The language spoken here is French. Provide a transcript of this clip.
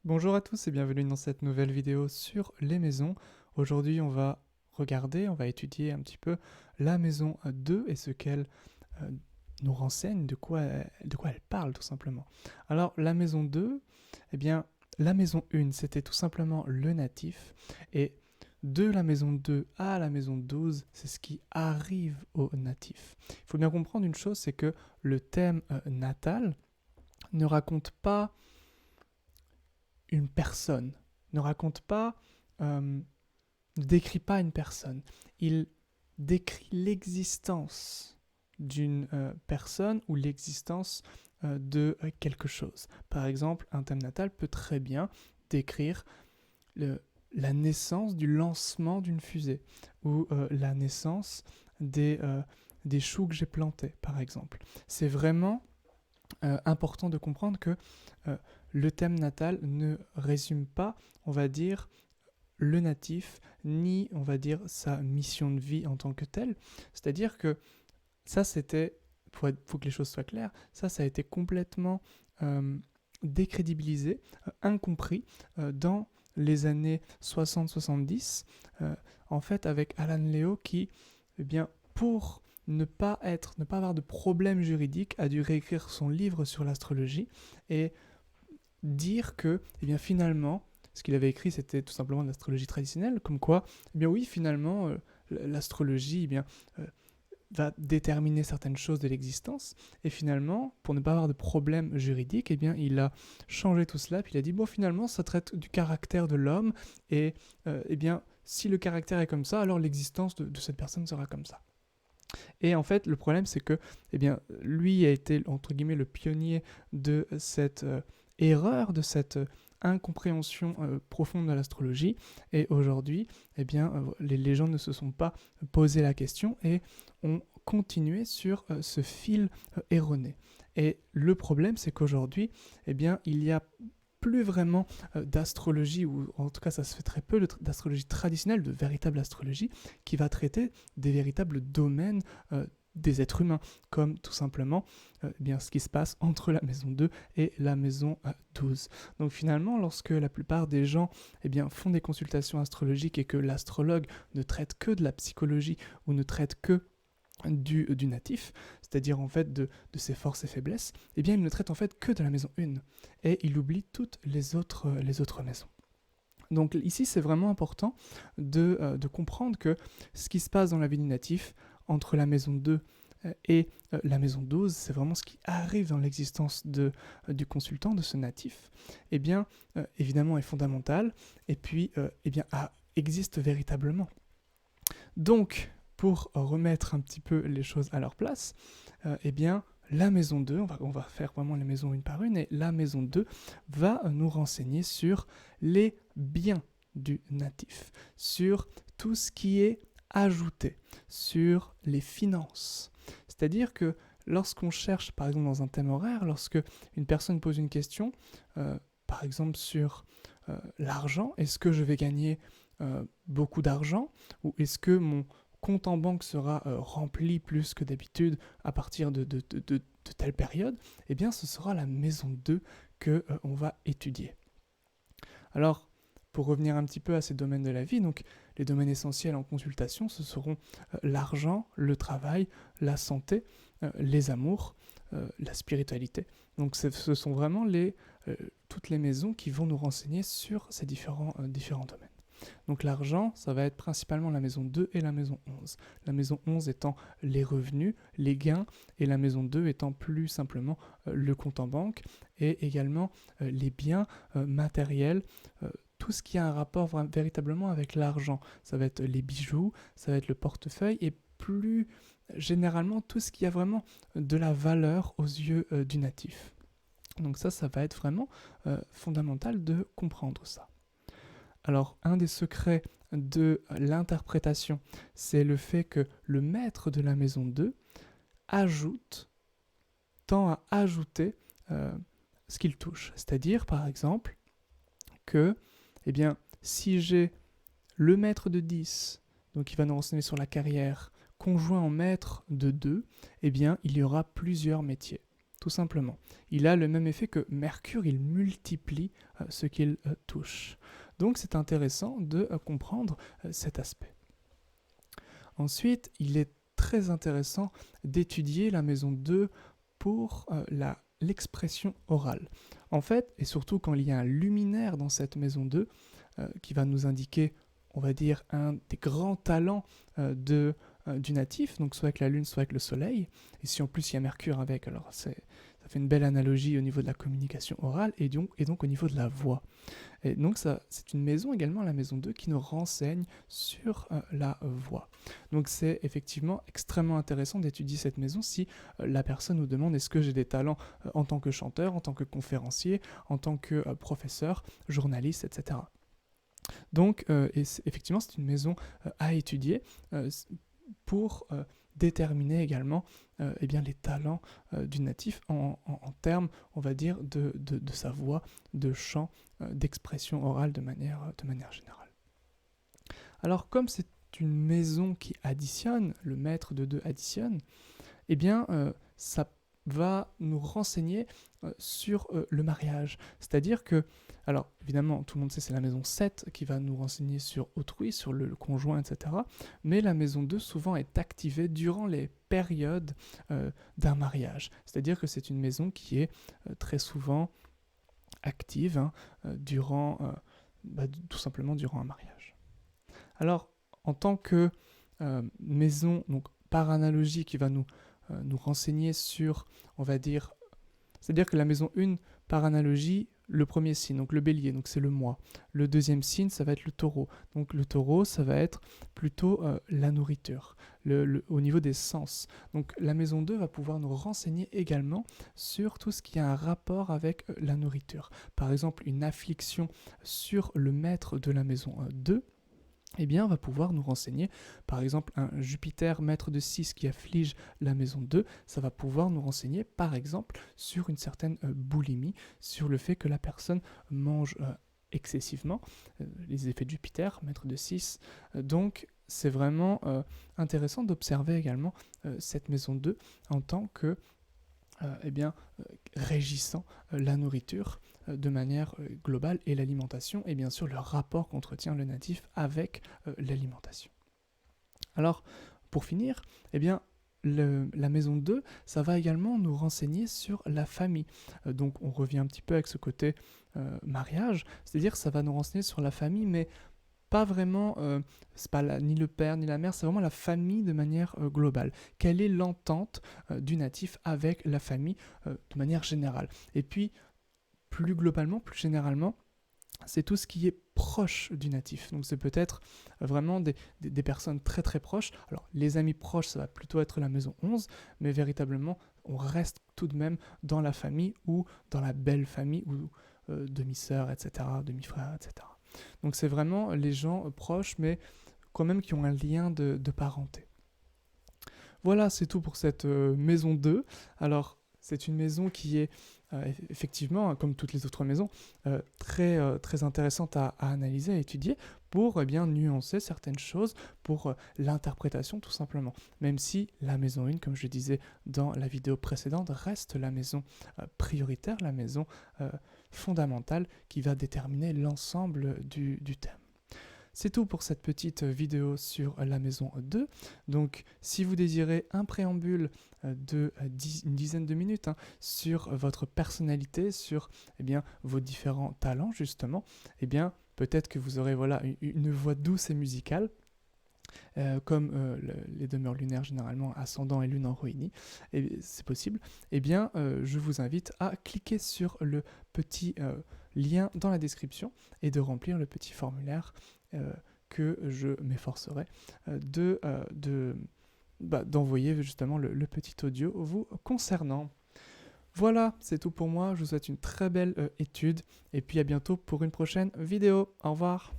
Bonjour à tous et bienvenue dans cette nouvelle vidéo sur les maisons. Aujourd'hui, on va étudier un petit peu la maison 2 et ce qu'elle euh, nous renseigne, de quoi elle parle tout simplement. Alors, la maison 2, eh bien, la maison 1, c'était tout simplement le natif et de la maison 2 à la maison 12, c'est ce qui arrive au natif. Il faut bien comprendre une chose, c'est que le thème natal ne raconte pas une personne, ne raconte pas, ne décrit pas une personne. Il décrit l'existence d'une personne ou l'existence de quelque chose. Par exemple, un thème natal peut très bien décrire le, la naissance du lancement d'une fusée ou la naissance des choux que j'ai plantés, par exemple. C'est vraiment important de comprendre que euh, le thème natal ne résume pas, on va dire, le natif, ni, on va dire, sa mission de vie en tant que telle. C'est-à-dire que ça, c'était, faut que les choses soient claires, ça a été complètement décrédibilisé, incompris dans les années 60-70, en fait, avec Alan Leo qui, eh bien, pour ne pas avoir de problème juridique, a dû réécrire son livre sur l'astrologie et dire que, eh bien, finalement, ce qu'il avait écrit, c'était tout simplement de l'astrologie traditionnelle, comme quoi, eh bien oui, finalement, l'astrologie, eh bien, va déterminer certaines choses de l'existence, et finalement, pour ne pas avoir de problème juridique, eh bien, il a changé tout cela, puis il a dit, bon, finalement, ça traite du caractère de l'homme, et eh bien, si le caractère est comme ça, alors l'existence de cette personne sera comme ça. Et en fait, le problème, c'est que, eh bien, lui a été, entre guillemets, le pionnier de cette erreur, de cette incompréhension profonde de l'astrologie. Et aujourd'hui, eh bien, les gens ne se sont pas posé la question et ont continué sur ce fil erroné. Et le problème, c'est qu'aujourd'hui, eh bien, il y a plus vraiment d'astrologie, ou en tout cas ça se fait très peu d'astrologie traditionnelle, de véritable astrologie, qui va traiter des véritables domaines des êtres humains, comme tout simplement eh bien, ce qui se passe entre la maison 2 et la maison 12. Donc finalement, lorsque la plupart des gens eh bien, font des consultations astrologiques et que l'astrologue ne traite que de la psychologie ou ne traite que du natif, c'est-à-dire en fait de ses forces et faiblesses, eh bien il ne traite en fait que de la maison 1 et il oublie toutes les autres maisons. Donc ici c'est vraiment important de comprendre que ce qui se passe dans la vie du natif entre la maison 2 et la maison 12, c'est vraiment ce qui arrive dans l'existence du consultant, de ce natif, eh bien évidemment est fondamental et puis eh bien existe véritablement. Donc, pour remettre un petit peu les choses à leur place, eh bien, la maison 2, on va faire vraiment les maisons une par une, et la maison 2 va nous renseigner sur les biens du natif, sur tout ce qui est ajouté, sur les finances. C'est-à-dire que lorsqu'on cherche, par exemple dans un thème horaire, lorsque une personne pose une question, par exemple sur l'argent, est-ce que je vais gagner beaucoup d'argent, ou est-ce que mon compte en banque sera rempli plus que d'habitude à partir de telle période, eh bien ce sera la maison 2 que on va étudier. Alors, pour revenir un petit peu à ces domaines de la vie, donc les domaines essentiels en consultation, ce seront l'argent, le travail, la santé, les amours, la spiritualité. Donc ce sont vraiment toutes les maisons qui vont nous renseigner sur ces différents domaines. Donc l'argent, ça va être principalement la maison 2 et la maison 11. La maison 11 étant les revenus, les gains, et la maison 2 étant plus simplement le compte en banque, et également les biens matériels, tout ce qui a un rapport véritablement avec l'argent. Ça va être les bijoux, ça va être le portefeuille, et plus généralement tout ce qui a vraiment de la valeur aux yeux du natif. Donc ça va être vraiment fondamental de comprendre ça. Alors, un des secrets de l'interprétation, c'est le fait que le maître de la maison 2 ajoute, tend à ajouter ce qu'il touche. C'est-à-dire, par exemple, que, eh bien, si j'ai le maître de 10, donc qui va nous renseigner sur la carrière, conjoint en maître de 2, eh bien, il y aura plusieurs métiers. Tout simplement. Il a le même effet que Mercure, il multiplie ce qu'ils touchent. Donc c'est intéressant de comprendre cet aspect. Ensuite, il est très intéressant d'étudier la maison 2 pour l'expression orale. En fait, et surtout quand il y a un luminaire dans cette maison 2 qui va nous indiquer, on va dire, un des grands talents du natif, donc soit avec la lune, soit avec le soleil, et si en plus il y a Mercure avec, alors ça fait une belle analogie au niveau de la communication orale et donc au niveau de la voix. Et donc c'est une maison également, la maison 2, qui nous renseigne sur la voix. Donc c'est effectivement extrêmement intéressant d'étudier cette maison si la personne nous demande est-ce que j'ai des talents en tant que chanteur, en tant que conférencier, en tant que professeur, journaliste, etc. Donc effectivement c'est une maison à étudier pour déterminer également eh bien, les talents du natif en termes, on va dire, de sa voix, de chant, d'expression orale de manière générale. Alors comme c'est une maison qui additionne, le maître de 2 additionne, eh bien ça va nous renseigner sur le mariage. C'est-à-dire que, alors évidemment, tout le monde sait c'est la maison 7 qui va nous renseigner sur autrui, sur le conjoint, etc. Mais la maison 2 souvent est activée durant les périodes d'un mariage. C'est-à-dire que c'est une maison qui est très souvent active durant, tout simplement durant un mariage. Alors, en tant que maison, donc par analogie, qui va nous renseigner sur, on va dire, c'est-à-dire que la maison 1, par analogie, le premier signe, donc le bélier, donc c'est le mois. Le deuxième signe, ça va être le taureau. Donc le taureau, ça va être plutôt la nourriture, au niveau des sens. Donc la maison 2 va pouvoir nous renseigner également sur tout ce qui a un rapport avec la nourriture. Par exemple, une affliction sur le maître de la maison 2, eh bien, on va pouvoir nous renseigner, par exemple, un Jupiter maître de 6 qui afflige la maison 2, ça va pouvoir nous renseigner, par exemple, sur une certaine boulimie, sur le fait que la personne mange excessivement, les effets de Jupiter, maître de 6. Donc, c'est vraiment intéressant d'observer également cette maison 2 en tant que régissant la nourriture de manière globale et l'alimentation et bien sûr le rapport qu'entretient le natif avec l'alimentation. Alors pour finir, eh bien la maison 2, ça va également nous renseigner sur la famille. Donc on revient un petit peu avec ce côté mariage, c'est-à-dire que ça va nous renseigner sur la famille, mais pas vraiment, c'est pas ni le père ni la mère, c'est vraiment la famille de manière globale. Quelle est l'entente du natif avec la famille de manière générale? Et puis, plus globalement, plus généralement, c'est tout ce qui est proche du natif. Donc c'est peut-être vraiment des personnes très très proches. Alors les amis proches, ça va plutôt être la maison 11, mais véritablement, on reste tout de même dans la famille ou dans la belle famille, ou demi-sœur, etc., demi-frère, etc. Donc c'est vraiment les gens proches, mais quand même qui ont un lien de parenté. Voilà, c'est tout pour cette maison 2. Alors, c'est une maison qui est effectivement, comme toutes les autres maisons, très intéressante à analyser, à étudier, pour bien nuancer certaines choses, pour l'interprétation tout simplement. Même si la maison 1, comme je disais dans la vidéo précédente, reste la maison prioritaire, la maison fondamentale qui va déterminer l'ensemble du thème. C'est tout pour cette petite vidéo sur la maison 2. Donc, si vous désirez un préambule de une dizaine de minutes sur votre personnalité, sur vos différents talents justement, peut-être que vous aurez une voix douce et musicale, comme les demeures lunaires généralement ascendant et lune en Rohini, et c'est possible, je vous invite à cliquer sur le petit lien dans la description et de remplir le petit formulaire que je m'efforcerai d'envoyer justement le petit audio vous concernant. Voilà, c'est tout pour moi, je vous souhaite une très belle étude et puis à bientôt pour une prochaine vidéo. Au revoir.